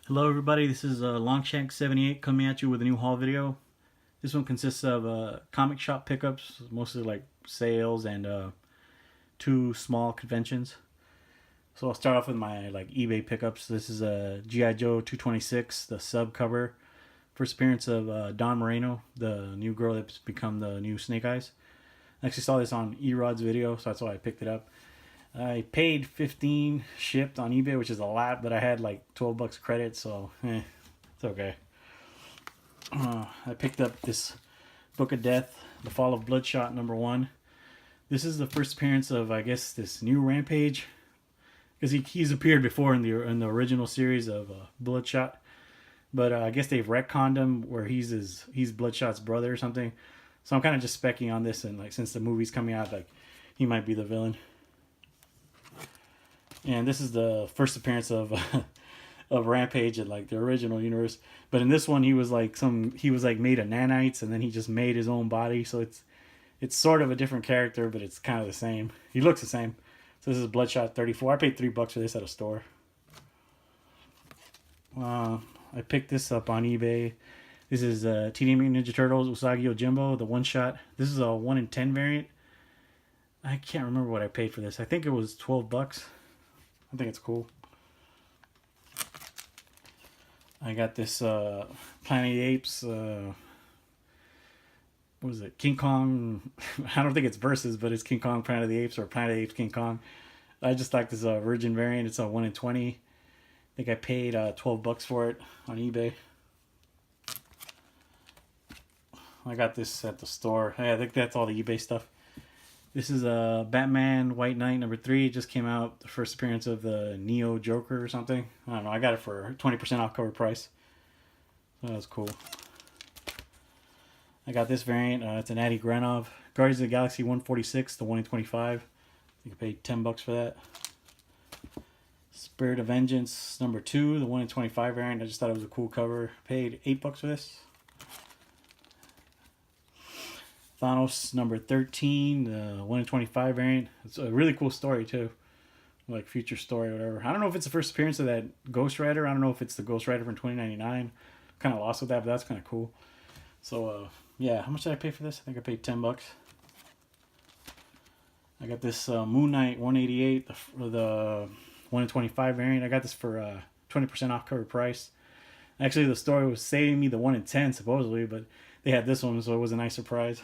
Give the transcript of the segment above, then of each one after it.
Hello everybody, this is Longshank78 coming at you with a new haul video. This one consists of comic shop pickups, mostly like sales and two small conventions. So I'll start off with my like eBay pickups. This is a G.I. Joe 226, the sub cover. First appearance of Don Moreno, the new girl that's become the new Snake Eyes. I actually saw this on Erod's video, so that's why I picked it up. I paid 15 shipped on eBay, which is a lot, but I had like 12 bucks credit, so it's okay. I picked up this Book of Death, The Fall of Bloodshot #1. This is the first appearance of, I guess, this new Rampage, because he's appeared before in the original series of Bloodshot, but I guess they've retconned him where he's Bloodshot's brother or something. So I'm kind of just specking on this, and like since the movie's coming out, like he might be the villain. And this is the first appearance of of Rampage in like the original universe. But in this one, he was like made of nanites, and then he just made his own body. So it's sort of a different character, but it's kind of the same. He looks the same. So this is Bloodshot 34. I paid $3 for this at a store. I picked this up on eBay. This is Teenage Mutant Ninja Turtles Usagi Yojimbo, the one shot. This is a 1 in 10 variant. I can't remember what I paid for this. I think it was $12. I think it's cool. I got this Planet of the Apes. What is it? King Kong. I don't think it's Versus, but it's King Kong Planet of the Apes or Planet of the Apes King Kong. I just like this Virgin variant. It's a 1 in 20. I think I paid $12 for it on eBay. I got this at the store. Hey, I think that's all the eBay stuff. This is Batman White Knight #3. It just came out. The first appearance of the Neo Joker or something. I don't know. I got it for 20% off cover price. So that was cool. I got this variant. It's an Adi Granov. Guardians of the Galaxy 146, the 1 in 25. I think I paid $10 for that. Spirit of Vengeance #2, the 1 in 25 variant. I just thought it was a cool cover. Paid $8 for this. Thanos #13, the 1 in 25 variant. It's a really cool story too, like future story or whatever. I don't know if it's the first appearance of that Ghost Rider. I don't know if it's the Ghost Rider from 2099. Kind of lost with that, but that's kind of cool. So yeah, how much did I pay for this? I think I paid $10. I got this Moon Knight 188, the 1 in 25 variant. I got this for 20% off cover price. Actually, the store was saving me the 1 in 10 supposedly, but they had this one, so it was a nice surprise.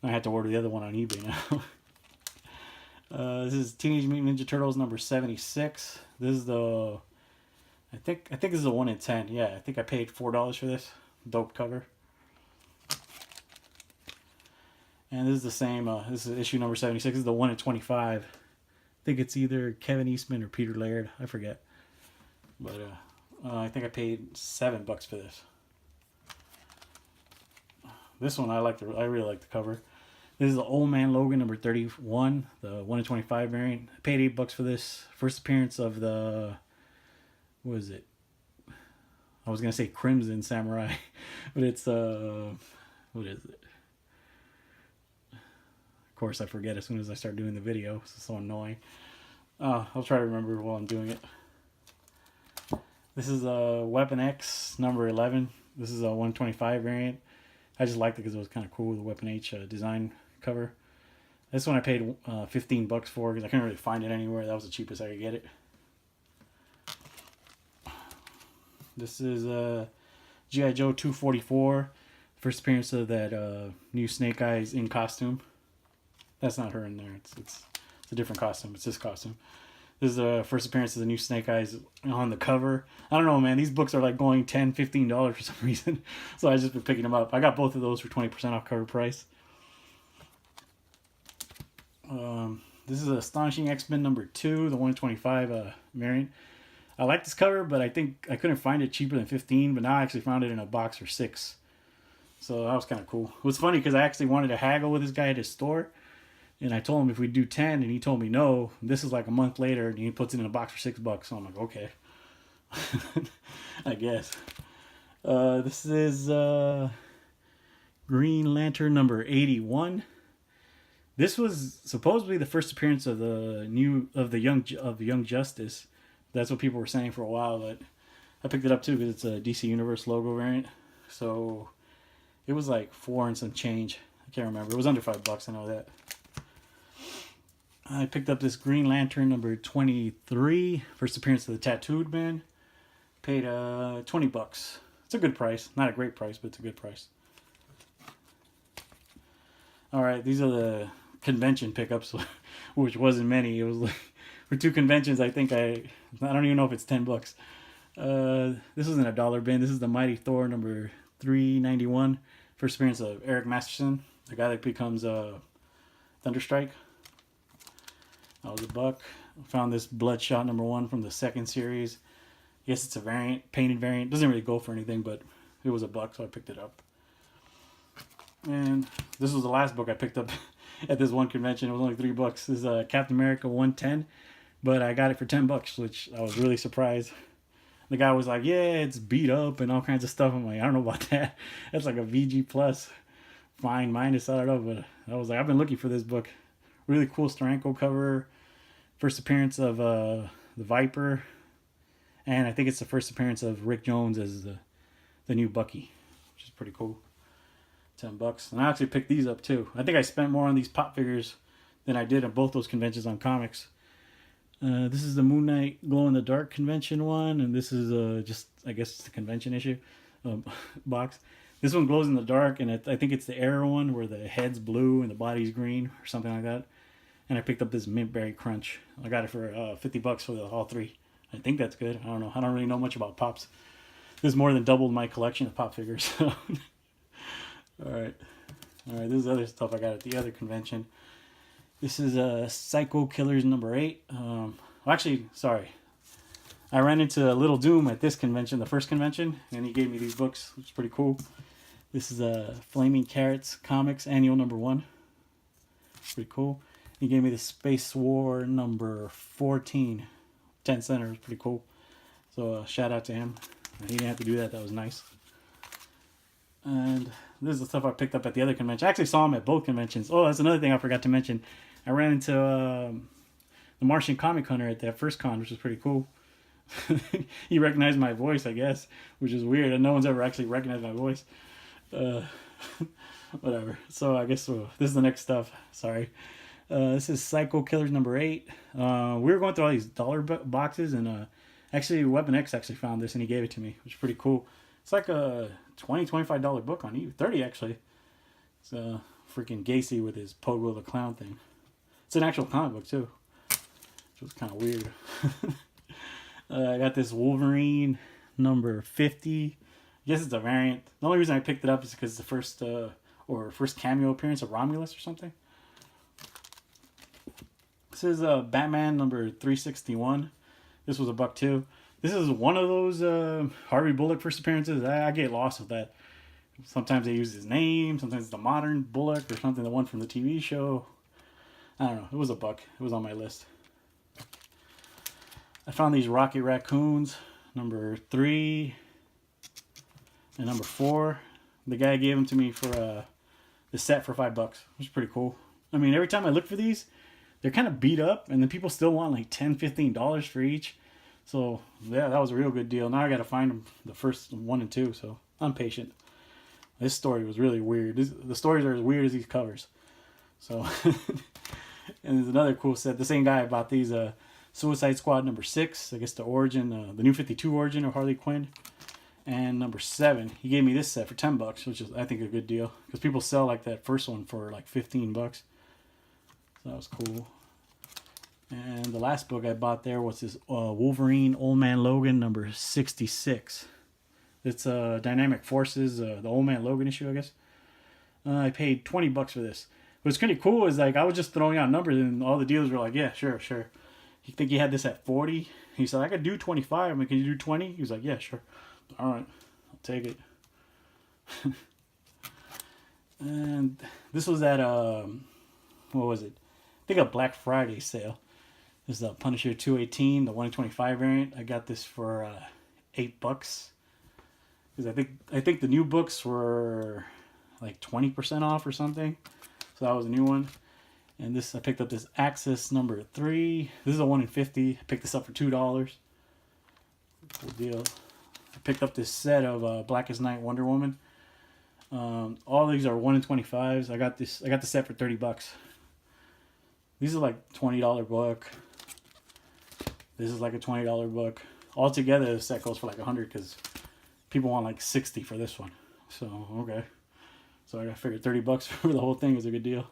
I had to order the other one on eBay now. This is Teenage Mutant Ninja Turtles #76. This is the, I think this is a 1 in 10. Yeah, I think I paid $4 for this. Dope cover. And this is the same. This is issue #76. This is the 1 in 25. I think it's either Kevin Eastman or Peter Laird. I forget. But I think I paid $7 for this. This one I really like the cover. This is the Old Man Logan #31, the 1 in 25 variant. I paid $8 for this. First appearance of the, what is it? I was gonna say Crimson Samurai, but it's what is it? Of course I forget as soon as I start doing the video. It's so annoying. I'll try to remember while I'm doing it. This is Weapon X #11. This is a 125 variant. I just liked it because it was kind of cool, the Weapon H design cover. This one I paid $15 for because I couldn't really find it anywhere. That was the cheapest I could get it. This is G.I. Joe 244. First appearance of that new Snake Eyes in costume. That's not her in there. It's a different costume. It's this costume. This is the first appearance of the new Snake Eyes on the cover. I don't know, man. These books are like going $10, $15 for some reason. So I've just been picking them up. I got both of those for 20% off cover price. This is Astonishing X-Men #2, the 1 in 25 variant. I like this cover, but I think I couldn't find it cheaper than 15, but now I actually found it in a box for $6. So that was kind of cool. It was funny because I actually wanted to haggle with this guy at his store. And I told him if we do 10, and he told me no. This is like a month later, and he puts it in a box for $6. So I'm like, okay, I guess. This is Green Lantern #81. This was supposedly the first appearance of the Young Justice. That's what people were saying for a while. But I picked it up too because it's a DC Universe logo variant. So it was like 4 and some change. I can't remember. It was under $5. I know that. I picked up this Green Lantern number 23, first appearance of the Tattooed Man. Paid $20. It's a good price. Not a great price, but it's a good price. All right, these are the convention pickups, which wasn't many. It was like for 2 conventions. I think I don't even know if it's $10. This isn't a dollar bin. This is the Mighty Thor number 391, first appearance of Eric Masterson, the guy that becomes Thunderstrike. That was $1. I found this Bloodshot number 1 from the 2nd series. I guess it's a variant, painted variant. Doesn't really go for anything, but it was $1, so I picked it up. And this was the last book I picked up at this one convention. It was only $3. This is Captain America 110, but I got it for $10, which I was really surprised. The guy was like, "Yeah, it's beat up and all kinds of stuff." I'm like, "I don't know about that. That's like a VG plus, fine minus. I don't know." But I was like, "I've been looking for this book. Really cool Steranko cover. First appearance of the Viper, and I think it's the first appearance of Rick Jones as the new Bucky, which is pretty cool." $10. And I actually picked these up too. I think I spent more on these pop figures than I did on both those conventions on comics. This is the Moon Knight Glow in the Dark convention one, and this is just, I guess it's the convention issue box. This one glows in the dark, and I think it's the Arrow one where the head's blue and the body's green or something like that. And I picked up this Mint Berry Crunch. I got it for $50 for all 3. I think that's good. I don't know. I don't really know much about pops. This more than doubled my collection of pop figures. So. Alright, this is other stuff I got at the other convention. This is Psycho Killers number 8. Actually, sorry. I ran into Little Doom at this convention, the first convention, and he gave me these books, which is pretty cool. This is Flaming Carrots Comics Annual number 1. Pretty cool. He gave me the Space War number 14. 10 cents, pretty cool. So shout out to him. He didn't have to do that, that was nice. And this is the stuff I picked up at the other convention. I actually saw him at both conventions. Oh, that's another thing I forgot to mention. I ran into the Martian Comic Hunter at that first con, which was pretty cool. He recognized my voice, I guess, which is weird. And no one's ever actually recognized my voice. Whatever. So I guess this is the next stuff. Sorry. This is Psycho Killers number 8. We were going through all these dollar boxes, and actually Weapon X actually found this, and he gave it to me, which is pretty cool. It's like a $20-$25 book on eBay. 30 actually. It's freaking Gacy with his Pogo the Clown thing. It's an actual comic book too, which was kind of weird. I got this Wolverine number 50. I guess it's a variant. The only reason I picked it up is because it's the first cameo appearance of Romulus or something. This is Batman number 361. This was $1 too. This is one of those Harvey Bullock first appearances. I get lost with that. Sometimes they use his name. Sometimes it's the modern Bullock or something. The one from the TV show. I don't know. It was $1. It was on my list. I found these Rocket Raccoons, number 3 and number 4. The guy gave them to me for the set for $5, which is pretty cool. I mean, every time I look for these, they're kind of beat up, and then people still want like $10-$15 for each. So, yeah, that was a real good deal. Now I got to find them, the first 1 and 2, so I'm patient. This story was really weird. The stories are as weird as these covers. So, and there's another cool set. The same guy bought these Suicide Squad number 6, I guess the origin, the New 52 origin of Harley Quinn. And number 7, he gave me this set for $10, which is, I think, a good deal. Because people sell like that first one for like $15. So that was cool. And the last book I bought there was this Wolverine Old Man Logan number 66. It's Dynamic Forces, the Old Man Logan issue, I guess. I paid $20 for this. What's kind of cool is like I was just throwing out numbers, and all the dealers were like, "Yeah, sure." You think he had this at 40? He said, "I could do 25. I'm like, can you do 20?" He was like, "Yeah, sure." All right, I'll take it. And this was at what was it? I think a Black Friday sale. This is the Punisher 218, the 125 variant. I got this for $8 because I think the new books were like 20% off or something. So that was a new one. And this, I picked up this Axis number 3. This is a 1 in 50. I picked this up for $2. Cool deal. I picked up this set of Blackest Night Wonder Woman. All these are 1 in 25s. I got the set for $30. These are like $20 book. This is like a $20 book. Altogether, the set goes for like 100 because people want like 60 for this one. So okay, so I figured $30 for the whole thing was a good deal.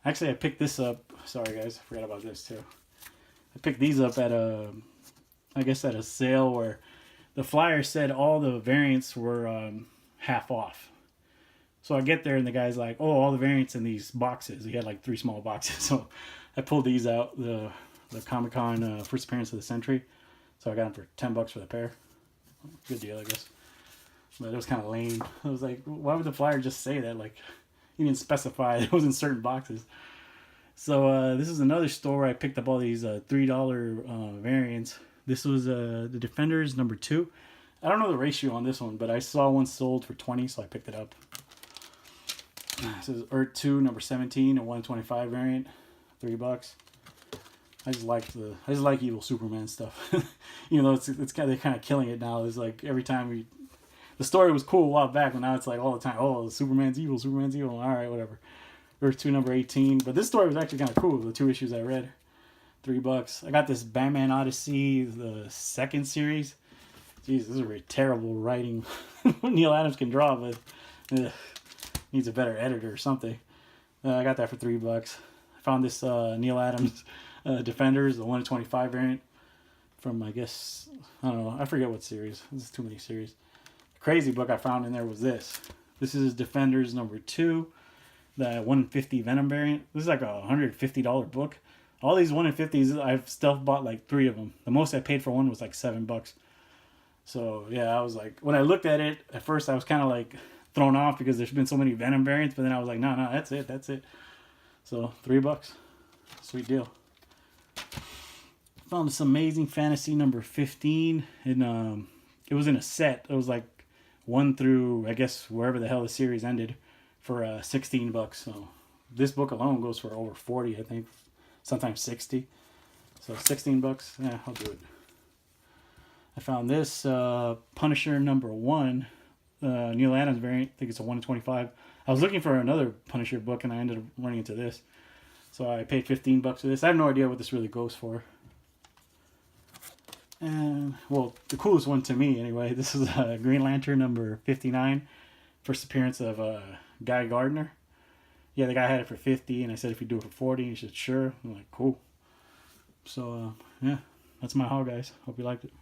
Actually, I picked this up. Sorry guys, I forgot about this too. I picked these up at I guess at a sale where the flyer said all the variants were half off. So I get there and the guy's like, "Oh, all the variants in these boxes." He had like 3 small boxes. So I pulled these out, the Comic-Con first appearance of the century. So I got them for $10 for the pair. Good deal, I guess. But it was kind of lame. I was like, why would the flyer just say that? Like, he didn't specify it was in certain boxes. So this is another store where I picked up all these $3 variants. This was the Defenders number 2. I don't know the ratio on this one, but I saw one sold for 20, so I picked it up. This is Earth 2 number 17, a 125 variant, $3. I just like evil Superman stuff. Even though they're kind of killing it now. It's like every time the story was cool a while back, but now it's like all the time, oh, Superman's evil. All right, whatever. Earth 2 number 18. But this story was actually kind of cool, the 2 issues I read. $3. I got this Batman Odyssey, the 2nd series. Jeez, this is terrible writing. Neil Adams can draw, but needs a better editor or something. I got that for $3. I found this Neil Adams Defenders, the 1 in 25 variant from, I guess, I don't know, I forget what series. This is too many series. The crazy book I found in there was this. This is Defenders number 2, the 1 in 50 Venom variant. This is like a $150 book. All these 1 in 50s, I've stealth bought like 3 of them. The most I paid for one was like $7. So yeah, I was like, when I looked at it, at first I was kind of like thrown off because there's been so many Venom variants, but then I was like, no, that's it. So $3. Sweet deal. Found this Amazing Fantasy number 15, and it was in a set. It was like 1 through, I guess, wherever the hell the series ended, for $16. So this book alone goes for over 40, I think, sometimes 60. So $16, yeah, I'll do it. I found this Punisher number 1, Neil Adams variant. I think it's a 1 in 25. I was looking for another Punisher book, and I ended up running into this. So I paid $15 for this. I have no idea what this really goes for. And, well, the coolest one to me, anyway, this is Green Lantern number 59. First appearance of Guy Gardner. Yeah, the guy had it for 50, and I said if you do it for 40, he said, sure. I'm like, cool. So, yeah, that's my haul, guys. Hope you liked it.